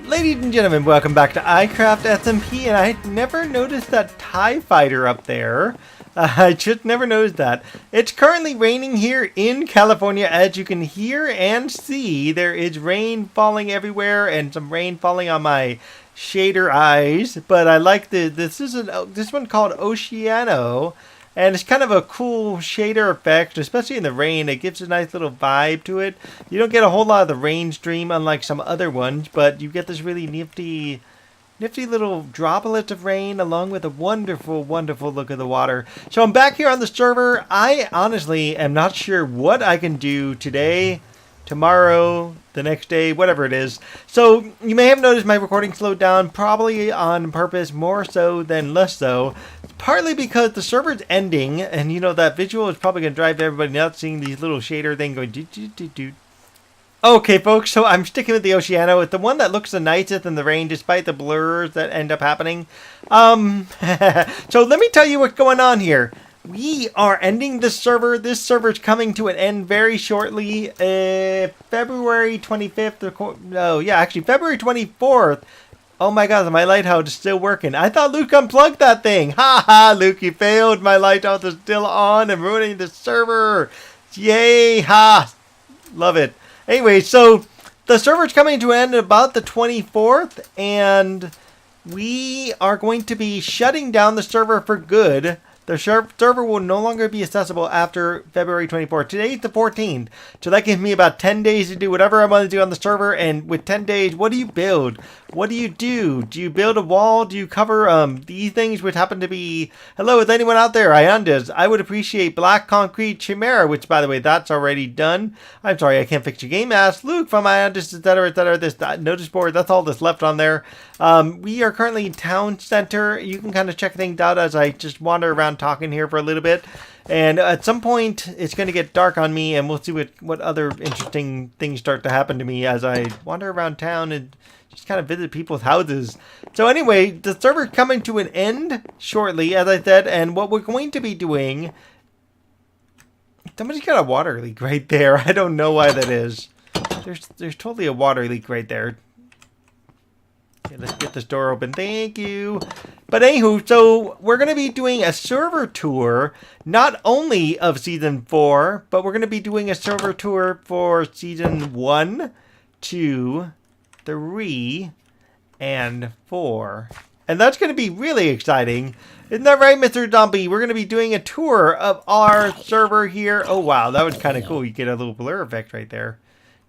Ladies and gentlemen, welcome back to iCraft SMP, and I never noticed that TIE fighter up there. I just never noticed that. It's currently raining here in California, as you can hear and see. There is rain falling everywhere and some rain falling on my shader eyes, but I like this one called Oceano. And it's kind of a cool shader effect, especially in the rain. It gives a nice little vibe to it. You don't get a whole lot of the rain stream, unlike some other ones, but you get this really nifty little droplets of rain along with a wonderful, wonderful look of the water. So I'm back here on the server. I honestly am not sure what I can do today, tomorrow, the next day, whatever it is. So you may have noticed my recording slowed down, probably on purpose, more so than less so. Partly because the server's ending, and you know that visual is probably going to drive everybody nuts, seeing these little shader thing going do. Okay, folks, so I'm sticking with the Oceano. It's the one that looks the nicest in the rain, despite the blurs that end up happening. So let me tell you what's going on here. We are ending this server. This server's coming to an end very shortly. February 25th. No, yeah, actually February 24th. Oh my god, my lighthouse is still working. I thought Luke unplugged that thing. Ha ha, Luke, you failed. My lighthouse is still on and ruining the server. Yay, ha. Love it. Anyway, so the server's coming to an end about the 24th, and we are going to be shutting down the server for good. The server will no longer be accessible after February 24th. Today's the 14th, so that gives me about 10 days to do whatever I want to do on the server. And with 10 days, what do you build? What do you do? Do you build a wall? Do you cover these things, which happen to be... Hello, is anyone out there? Iondas. I would appreciate black concrete chimera, which, by the way, that's already done. I'm sorry, I can't fix your game. Ask Luke from Iondas, etc., etc. This notice board, that's all that's left on there. We are currently in town center. You can kind of check things out as I just wander around talking here for a little bit, and at some point it's going to get dark on me, and we'll see what other interesting things start to happen to me as I wander around town and just kind of visit people's houses. So anyway, the server's coming to an end shortly, as I said, and what we're going to be doing... Somebody's got a water leak right there. I don't know why that is. There's totally a water leak right there. Okay, let's get this door open. Thank you. But anywho, so we're going to be doing a server tour, not only of Season 4, but we're going to be doing a server tour for Season 1, 2, 3, and 4. And that's going to be really exciting. Isn't that right, Mr. Zombie? We're going to be doing a tour of our server here. Oh, wow. That was kind of cool. You get a little blur effect right there.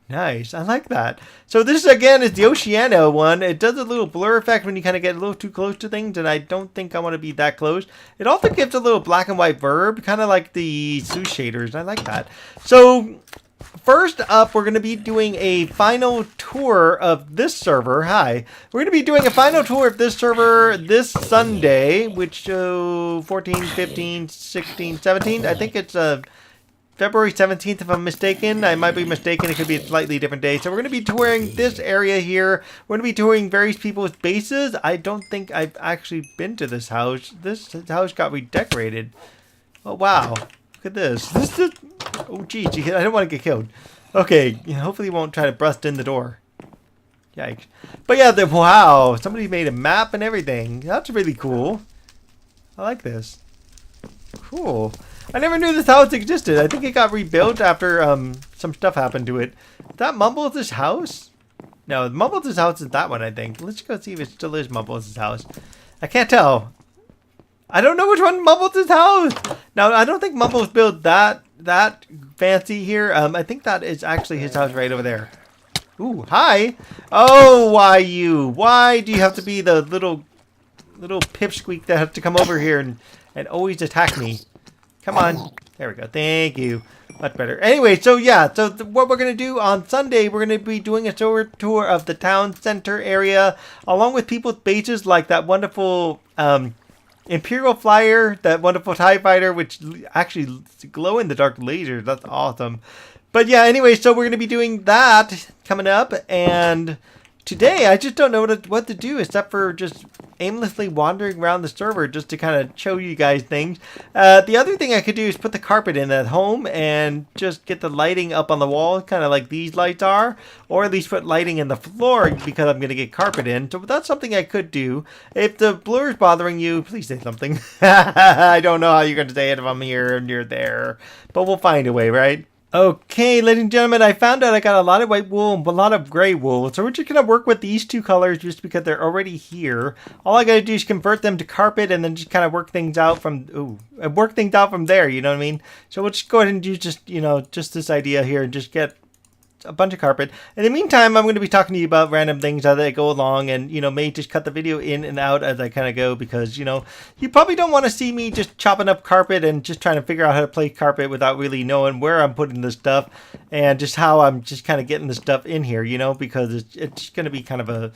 Nice. I like that. So this, again, is the Oceano one. It does a little blur effect when you kind of get a little too close to things, and I don't think I want to be that close. It also gives a little black and white verb, kind of like the Seuss shaders. I like that. So first up, we're going to be doing a final tour of this server. Hi. We're going to be doing a final tour of this server this Sunday, which 14, 15, 16, 17. I think it's February 17th, if I'm mistaken. I might be mistaken. It could be a slightly different day. So we're going to be touring this area here. We're going to be touring various people's bases. I don't think I've actually been to this house. This house got redecorated. Oh, wow. Look at this. This is... Oh, geez. I don't want to get killed. Okay. Hopefully he won't try to bust in the door. Yikes. But yeah, wow. Somebody made a map and everything. That's really cool. I like this. Cool. I never knew this house existed. I think it got rebuilt after some stuff happened to it. Is that Mumbles' house? No, Mumbles' house is that one, I think. Let's go see if it still is Mumbles' house. I can't tell. I don't know which one Mumbles' house. Now, I don't think Mumbles built that fancy here. I think that is actually his house right over there. Ooh, hi. Oh, why you? Why do you have to be the little pipsqueak that has to come over here and always attack me? Come on. There we go. Thank you. Much better. Anyway, so yeah. So what we're going to do on Sunday, we're going to be doing a tour of the town center area, along with people's bases like that wonderful Imperial Flyer, that wonderful TIE Fighter, which actually glow in the dark lasers. That's awesome. But yeah, anyway, so we're going to be doing that coming up. And today, I just don't know what to do except for just aimlessly wandering around the server just to kind of show you guys things. The other thing I could do is put the carpet in at home and just get the lighting up on the wall, kind of like these lights are, or at least put lighting in the floor because I'm going to get carpet in. So that's something I could do. If the blur is bothering you, please say something. I don't know how you're going to say it if I'm here and you're there, but we'll find a way, right? Okay, ladies and gentlemen, I found out I got a lot of white wool and a lot of gray wool. So we're just going to work with these two colors just because they're already here. All I got to do is convert them to carpet and then just kind of work things out from there, you know what I mean? So we'll just go ahead and do just, just this idea here and just get a bunch of carpet. In the meantime, I'm going to be talking to you about random things as I go along and, may just cut the video in and out as I kind of go because, you probably don't want to see me just chopping up carpet and just trying to figure out how to play carpet without really knowing where I'm putting this stuff and just how I'm just kind of getting the stuff in here, because it's going to be kind of a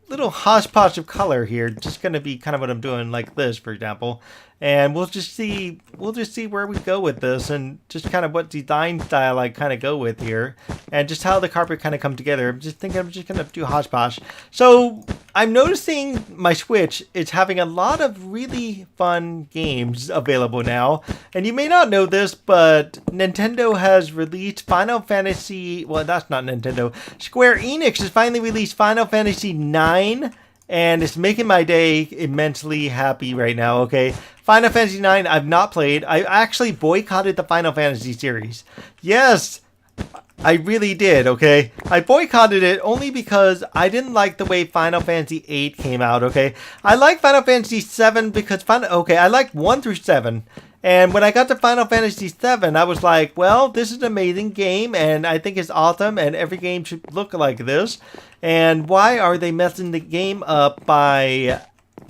little hodgepodge of color here. Just going to be kind of what I'm doing like this, for example. And we'll just see where we go with this and just kind of what design style I kind of go with here and just how the carpet kind of come together. I'm just thinking I'm just going to do hodgepodge. So I'm noticing my Switch is having a lot of really fun games available now. And you may not know this, but Nintendo has released Final Fantasy... Well, that's not Nintendo. Square Enix has finally released Final Fantasy IX. And it's making my day immensely happy right now, okay? Final Fantasy IX, I've not played. I actually boycotted the Final Fantasy series. Yes, I really did, okay? I boycotted it only because I didn't like the way Final Fantasy VIII came out, okay? I like Final Fantasy VII because... I liked 1 through 7. And when I got to Final Fantasy VII, I was like, well, this is an amazing game, and I think it's awesome, and every game should look like this. And why are they messing the game up by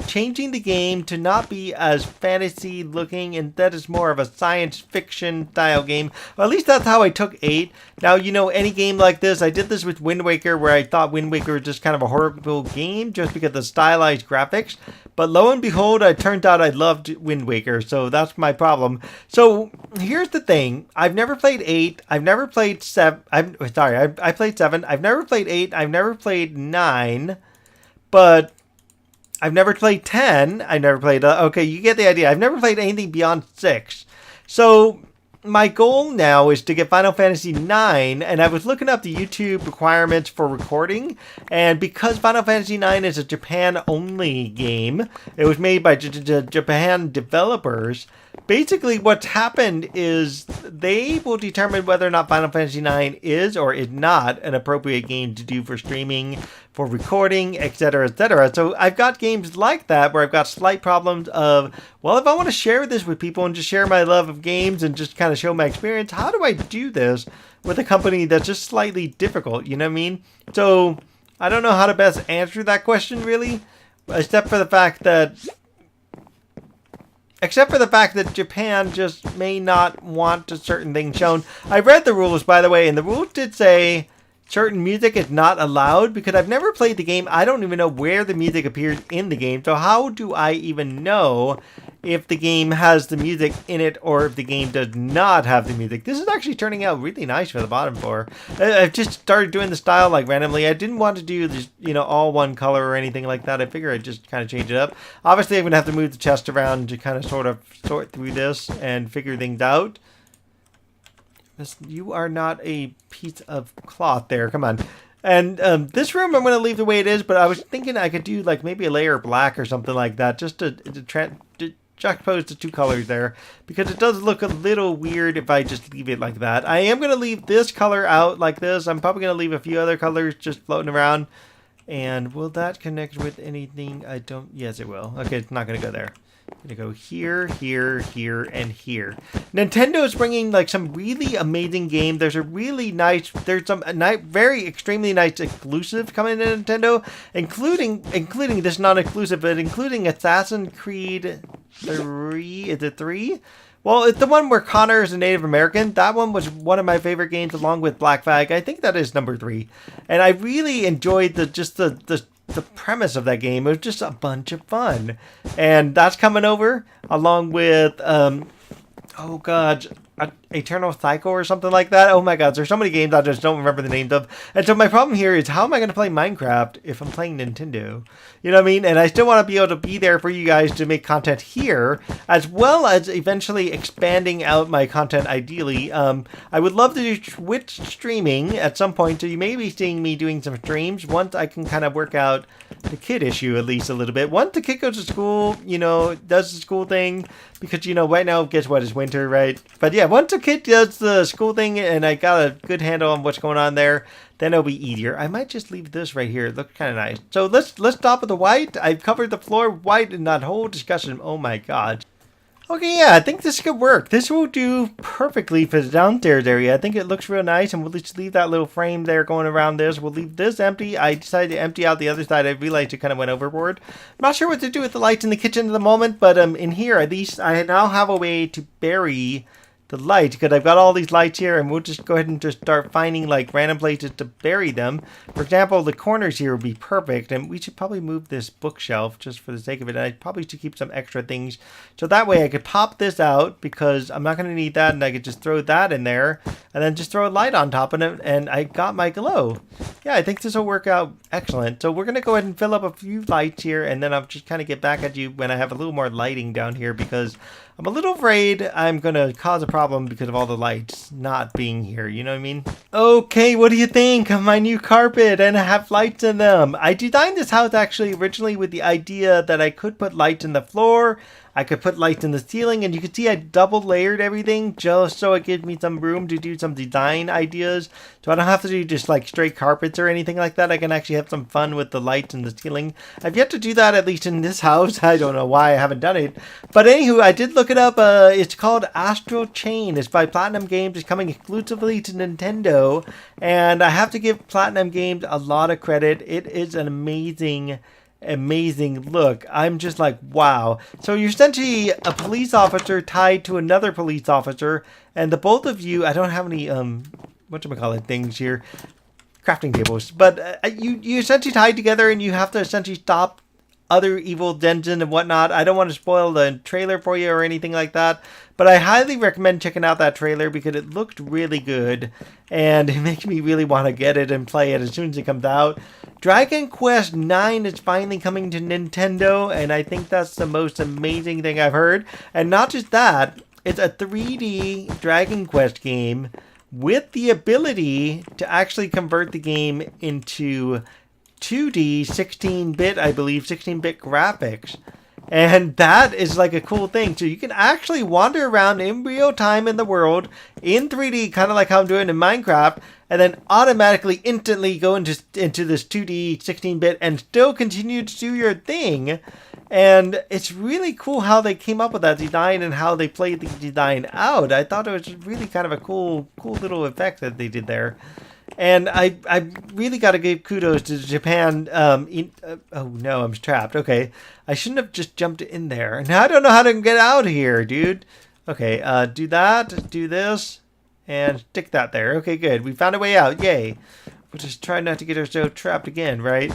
changing the game to not be as fantasy looking, and that is more of a science fiction style game? Or at least that's how I took 8. Now, any game like this, I did this with Wind Waker, where I thought Wind Waker was just kind of a horrible game just because of the stylized graphics. But lo and behold, it turned out I loved Wind Waker, so that's my problem. So here's the thing. I've never played 8. I've never played 7. I played 7. I've never played 8. I've never played 9. But I've never played 10. I never played... okay, you get the idea. I've never played anything beyond 6. So my goal now is to get Final Fantasy IX, and I was looking up the YouTube requirements for recording, and because Final Fantasy IX is a Japan-only game, it was made by Japan developers. Basically, what's happened is they will determine whether or not Final Fantasy IX is or is not an appropriate game to do for streaming, for recording, etc., etc. So I've got games like that where I've got slight problems of, well, if I want to share this with people and just share my love of games and just kind of show my experience, how do I do this with a company that's just slightly difficult, you know what I mean? So I don't know how to best answer that question, really, except for the fact that Japan just may not want a certain thing shown. I read the rules, by the way, and the rules did say certain music is not allowed because I've never played the game. I don't even know where the music appears in the game. So how do I even know if the game has the music in it or if the game does not have the music? This is actually turning out really nice for the bottom floor. I've just started doing the style like randomly. I didn't want to do this, all one color or anything like that. I figured I'd just kind of change it up. Obviously, I'm going to have to move the chest around to kind of sort through this and figure things out. You are not a piece of cloth there. Come on. And this room I'm going to leave the way it is, but I was thinking I could do like maybe a layer of black or something like that just to juxtapose the two colors there, because it does look a little weird if I just leave it like that. I am going to leave this color out like this. I'm probably going to leave a few other colors just floating around. And will that connect with anything? Yes, it will. Okay, it's not going to go there. Gonna go here, here, here, and here. Nintendo is bringing like some really amazing game. There's some very extremely nice exclusive coming to Nintendo, including this non-exclusive, but including Assassin's Creed 3. Is it 3? Well, it's the one where Connor is a Native American. That one was one of my favorite games, along with Black Flag. I think that is number 3, and I really enjoyed the premise of that game. It was just a bunch of fun, and that's coming over along with Oh god, Eternal Cycle or something like that. Oh my god, there's so many games I just don't remember the names of. And so my problem here is, how am I going to play Minecraft if I'm playing Nintendo? You know what I mean? And I still want to be able to be there for you guys to make content here, as well as eventually expanding out my content ideally. I would love to do Twitch streaming at some point, so you may be seeing me doing some streams once I can kind of work out the kid issue at least a little bit. Once the kid goes to school, you know, does the school thing, because, you know, right now, guess what, it's winter, right? But yeah, once the kid does the school thing and I got a good handle on what's going on there, then it'll be easier. I might just leave this right here. It looks kind of nice. So let's stop with the white. I've covered the floor white in that whole discussion. Oh my god. Okay, yeah, I think this could work. This will do perfectly for the downstairs area. I think it looks real nice, and we'll just leave that little frame there going around this. We'll leave this empty. I decided to empty out the other side. I realized it kind of went overboard. I'm not sure what to do with the lights in the kitchen at the moment, but in here, at least, I now have a way to bury the lights, because I've got all these lights here, and we'll just go ahead and just start finding like random places to bury them. For example, the corners here would be perfect, and we should probably move this bookshelf just for the sake of it, and I probably should keep some extra things, so that way I could pop this out, because I'm not going to need that, and I could just throw that in there, and then just throw a light on top of it, and I got my glow. Yeah, I think this will work out excellent. So we're going to go ahead and fill up a few lights here, and then I'll just kind of get back at you when I have a little more lighting down here, because I'm a little afraid I'm going to cause a problem because of all the lights not being here. You know what I mean? Okay, what do you think of my new carpet and I have lights in them? I designed this house actually originally with the idea that I could put lights in the floor, I could put lights in the ceiling, and you can see I double layered everything just so it gives me some room to do some design ideas. So I don't have to do just like straight carpets or anything like that. I can actually have some fun with the lights in the ceiling. I've yet to do that, at least in this house. I don't know why I haven't done it. But anywho, I did look it up. It's called Astral Chain. It's by Platinum Games. It's coming exclusively to Nintendo. And I have to give Platinum Games a lot of credit. It is an amazing look. I'm just like, wow. So you're essentially a police officer tied to another police officer, and the both of you, I don't have any whatchamacallit things here, crafting tables, but you essentially tied together, and you have to essentially stop other evil denizens and whatnot. I don't want to spoil the trailer for you or anything like that, but I highly recommend checking out that trailer because it looked really good, and it makes me really want to get it and play it as soon as it comes out. Dragon Quest IX is finally coming to Nintendo, and I think that's the most amazing thing I've heard. And not just that, it's a 3D Dragon Quest game with the ability to actually convert the game into 2D 16-bit, I believe, 16-bit graphics. And that is like a cool thing. So you can actually wander around in real time in the world in 3D, kind of like how I'm doing in Minecraft, and then automatically, instantly go into this 2D 16-bit and still continue to do your thing. And it's really cool how they came up with that design and how they played the design out. I thought it was really kind of a cool little effect that they did there. And I really got to give kudos to Japan. Oh no, I'm trapped. Okay, I shouldn't have just jumped in there. Now I don't know how to get out of here, dude. Okay, do that, do this, and stick that there. Okay, good. We found a way out. Yay. We'll just try not to get ourselves trapped again, right?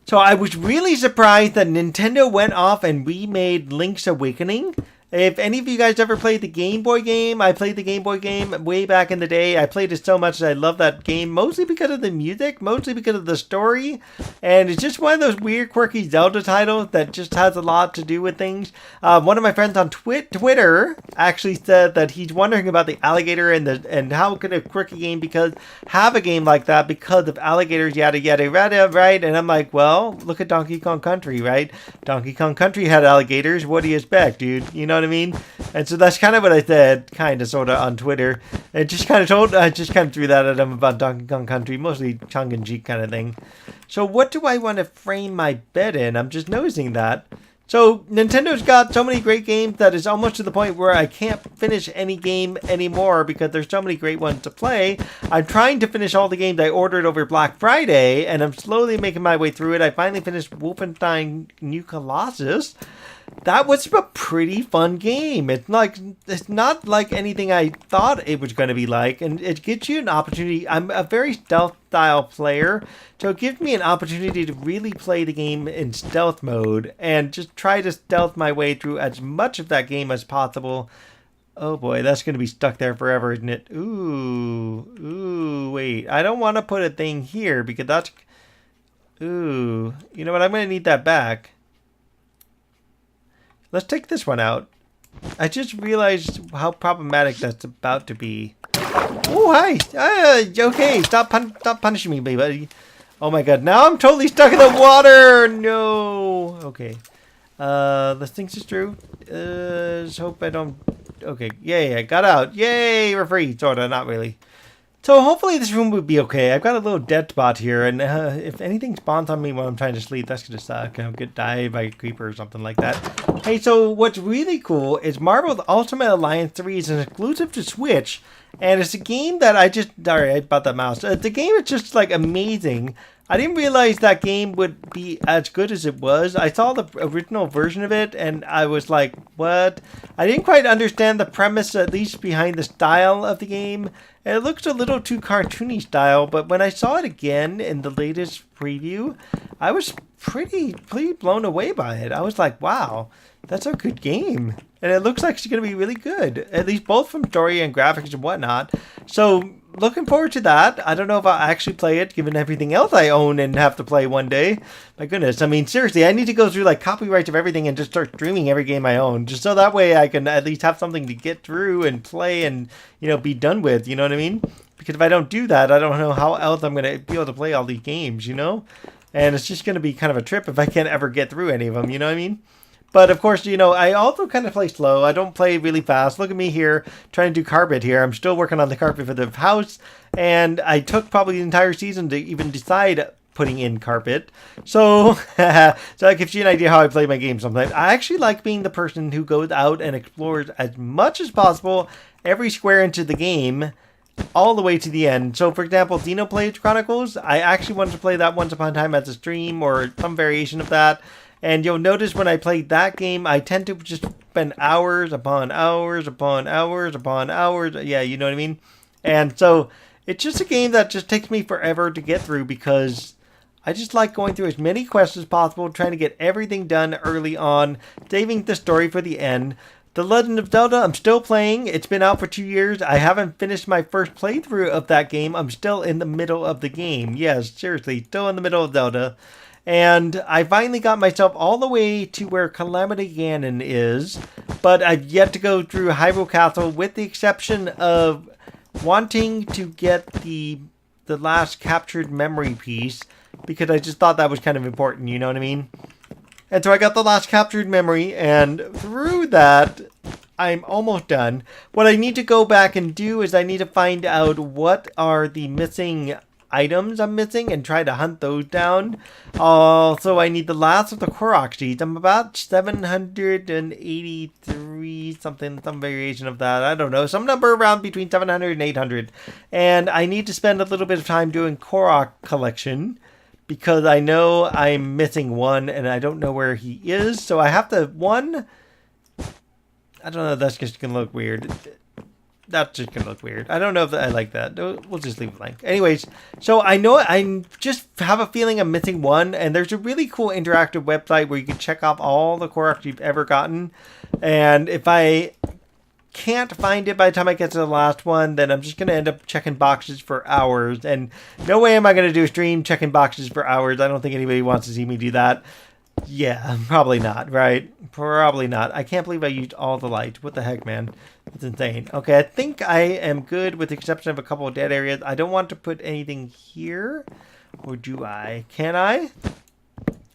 So I was really surprised that Nintendo went off and remade Link's Awakening. If any of you guys ever played the Game Boy game, I played the Game Boy game way back in the day. I played it so much that I love that game, mostly because of the music, mostly because of the story. And it's just one of those weird, quirky Zelda titles that just has a lot to do with things. One of my friends on Twitter actually said that he's wondering about the alligator and how could a quirky game have a game like that because of alligators, yada, yada, yada, right? And I'm like, well, look at Donkey Kong Country, right? Donkey Kong Country had alligators. What do you expect, dude? You know what I mean? And so that's kind of what I said, kind of, sort of, on Twitter. I just kind of threw that at him about Donkey Kong Country, mostly tongue-in-cheek kind of thing. So what do I want to frame my bed in? I'm just noticing that. So Nintendo's got so many great games that it's almost to the point where I can't finish any game anymore because there's so many great ones to play. I'm trying to finish all the games I ordered over Black Friday, and I'm slowly making my way through it. I finally finished Wolfenstein New Colossus. That was a pretty fun game. It's not like anything I thought it was going to be like, and it gives you an opportunity. I'm a very stealth style player, so it gives me an opportunity to really play the game in stealth mode and just try to stealth my way through as much of that game as possible Oh boy, that's going to be stuck there forever, isn't it? Ooh, wait. I don't want to put a thing here because that's... Ooh, you know what? I'm going to need that back. Let's take this one out. I just realized how problematic that's about to be. Oh, hi. Okay, stop punishing me, baby. Oh my god, now I'm totally stuck in the water. No. Okay. Let's think this through. Just hope I don't... Okay, yay, I got out. Yay, we're free. Sorta, not really. So hopefully this room would be okay. I've got a little dead spot here, and if anything spawns on me while I'm trying to sleep, that's gonna suck. I'll get died by a creeper or something like that. Hey, so what's really cool is Marvel's Ultimate Alliance 3 is an exclusive to Switch, and it's a game that I just... Sorry about that mouse. The game is just, like, amazing. I didn't realize that game would be as good as it was. I saw the original version of it, and I was like, what? I didn't quite understand the premise, at least behind the style of the game. It looks a little too cartoony style, but when I saw it again in the latest preview, I was pretty blown away by it. I was like, wow, that's a good game. And it looks like it's going to be really good, at least both from story and graphics and whatnot. So, looking forward to that. I don't know if I'll actually play it, given everything else I own and have to play one day. My goodness, I mean, seriously, I need to go through, like, copyrights of everything and just start streaming every game I own, just so that way I can at least have something to get through and play and, you know, be done with, you know what I mean? Because if I don't do that, I don't know how else I'm going to be able to play all these games, you know? And it's just going to be kind of a trip if I can't ever get through any of them, you know what I mean? But, of course, you know, I also kind of play slow. I don't play really fast. Look at me here, trying to do carpet here. I'm still working on the carpet for the house, and I took probably the entire season to even decide putting in carpet. So, so that gives you an idea how I play my game sometimes. I actually like being the person who goes out and explores as much as possible every square inch of the game, all the way to the end. So, for example, Xenoblade Chronicles, I actually wanted to play that once upon a time as a stream or some variation of that. And you'll notice when I play that game, I tend to just spend hours upon hours upon hours upon hours. Yeah, you know what I mean? And so it's just a game that just takes me forever to get through because I just like going through as many quests as possible, trying to get everything done early on, saving the story for the end. The Legend of Zelda, I'm still playing. It's been out for 2 years. I haven't finished my first playthrough of that game. I'm still in the middle of the game. Yes, seriously, still in the middle of Zelda. And I finally got myself all the way to where Calamity Ganon is, but I've yet to go through Hyrule Castle with the exception of wanting to get the last captured memory piece because I just thought that was kind of important, you know what I mean? And so I got the last captured memory, and through that, I'm almost done. What I need to go back and do is I need to find out what are the missing items I'm missing and try to hunt those down. Also, I need the last of the Korok seeds. I'm about 783 something, some variation of that. I don't know, some number around between 700 and 800. And I need to spend a little bit of time doing Korok collection because I know I'm missing one and I don't know where he is. So I have to, I don't know, that's just gonna look weird. That's just gonna look weird. I don't know if I like that. We'll just leave it blank. Anyways, so I know I just have a feeling I'm missing one, and there's a really cool interactive website where you can check off all the Koroks you've ever gotten. And if I can't find it by the time I get to the last one, then I'm just gonna end up checking boxes for hours. And no way am I gonna do a stream checking boxes for hours. I don't think anybody wants to see me do that. Yeah, probably not, right? Probably not. I can't believe I used all the light. What the heck, man? That's insane. Okay, I think I am good with the exception of a couple of dead areas. I don't want to put anything here. Or do I? Can I?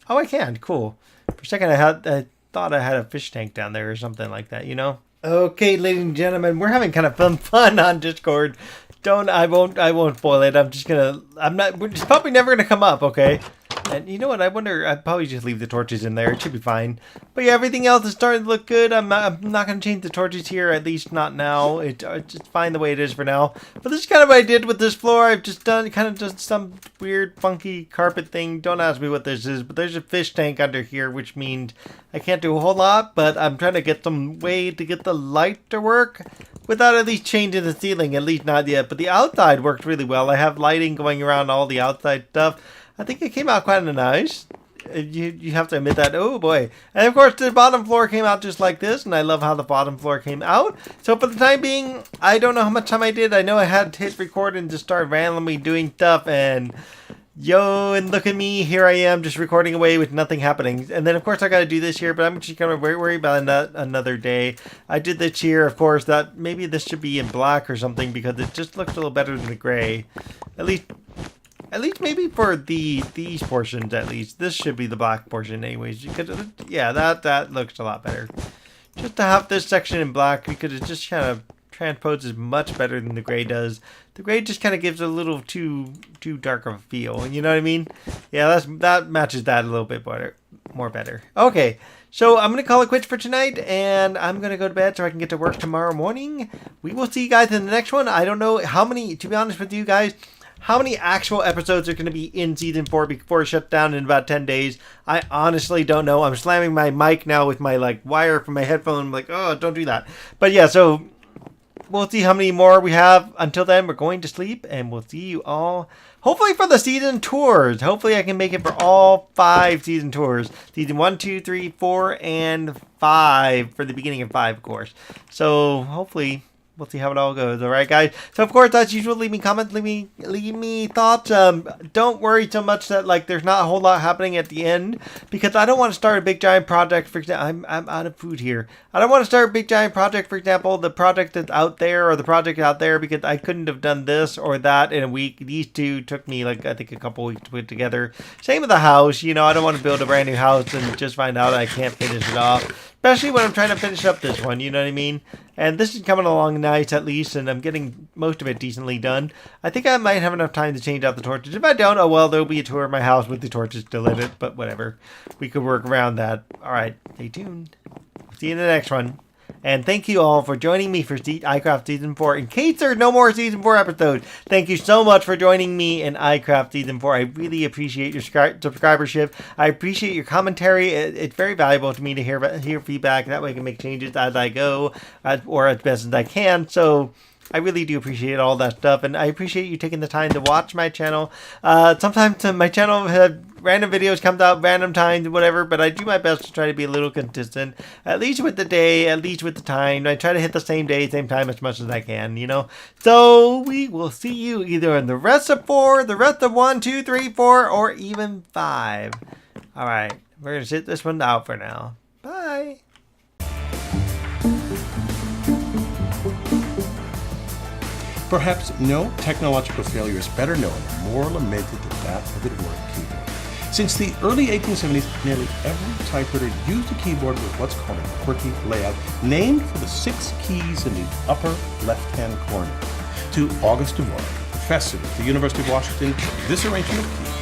Oh, I can. Cool. For a second, I thought I had a fish tank down there or something like that, you know? Okay, ladies and gentlemen, we're having kind of fun on Discord. I won't spoil it. It's probably never going to come up, okay? And you know what? I wonder, I'd probably just leave the torches in there. It should be fine. But yeah, everything else is starting to look good. I'm not going to change the torches here, at least not now. It's just fine the way it is for now. But this is kind of what I did with this floor. I've just done some weird, funky carpet thing. Don't ask me what this is, but there's a fish tank under here, which means I can't do a whole lot. But I'm trying to get some way to get the light to work without at least changing the ceiling, at least not yet. But the outside worked really well. I have lighting going around all the outside stuff. I think it came out quite nice. You have to admit that. Oh boy. And of course the bottom floor came out just like this, and I love how the bottom floor came out. So for the time being, I don't know how much time I did. I know I had to hit record and just start randomly doing stuff, and yo, and look at me, here I am just recording away with nothing happening. And then of course I gotta do this here, but I'm just gonna worry about that another day. I did this here, of course, that maybe this should be in black or something, because it just looks a little better than the gray. At least maybe for these portions, at least. This should be the black portion anyways. Because yeah, that looks a lot better. Just to have this section in black, because it just kind of transposes much better than the gray does. The gray just kind of gives a little too dark of a feel. You know what I mean? Yeah, that matches that a little bit more better. Okay, so I'm going to call it quits for tonight, and I'm going to go to bed so I can get to work tomorrow morning. We will see you guys in the next one. I don't know how many, to be honest with you guys, how many actual episodes are going to be in Season 4 before it shuts down in about 10 days? I honestly don't know. I'm slamming my mic now with my wire from my headphone. I'm like, oh, don't do that. But yeah, so we'll see how many more we have. Until then, we're going to sleep, and we'll see you all, hopefully, for the season tours. Hopefully, I can make it for all 5 season tours. Season 1, 2, 3, 4, and 5 for the beginning of 5, of course. So, hopefully, we'll see how it all goes. All right, guys. So, of course, as usual, leave me comments, leave me thoughts. Don't worry so much that there's not a whole lot happening at the end, because I don't want to start a big giant project. For example, I'm out of food here. I don't want to start a big giant project. For example, the project that's out there or the project out there, because I couldn't have done this or that in a week. These two took me I think a couple weeks to put together. Same with the house. You know, I don't want to build a brand new house and just find out I can't finish it off. Especially when I'm trying to finish up this one, you know what I mean? And this is coming along nice, at least, and I'm getting most of it decently done. I think I might have enough time to change out the torches. If I don't, oh well, there'll be a tour of my house with the torches still in it, but whatever. We could work around that. Alright, stay tuned. See you in the next one. And thank you all for joining me for iCraft Season 4. In case there's no more Season 4 episodes, thank you so much for joining me in iCraft Season 4. I really appreciate your subscribership. I appreciate your commentary. It's very valuable to me to hear feedback. That way I can make changes as I go, or as best as I can. So I really do appreciate all that stuff, and I appreciate you taking the time to watch my channel. Sometimes my channel has random videos comes out random times, whatever, but I do my best to try to be a little consistent, at least with the day, at least with the time. I try to hit the same day, same time as much as I can, you know. So we will see you either in the rest of 4, the rest of 1, 2, 3, 4, or even 5. All right, we're gonna sit this one out for now. Bye. Perhaps no technological failure is better known or more lamented than that of the word keyboard. Since the early 1870s, nearly every typewriter used a keyboard with what's called a QWERTY layout, named for the 6 keys in the upper left-hand corner. To August DeVore, professor at the University of Washington, this arrangement of keys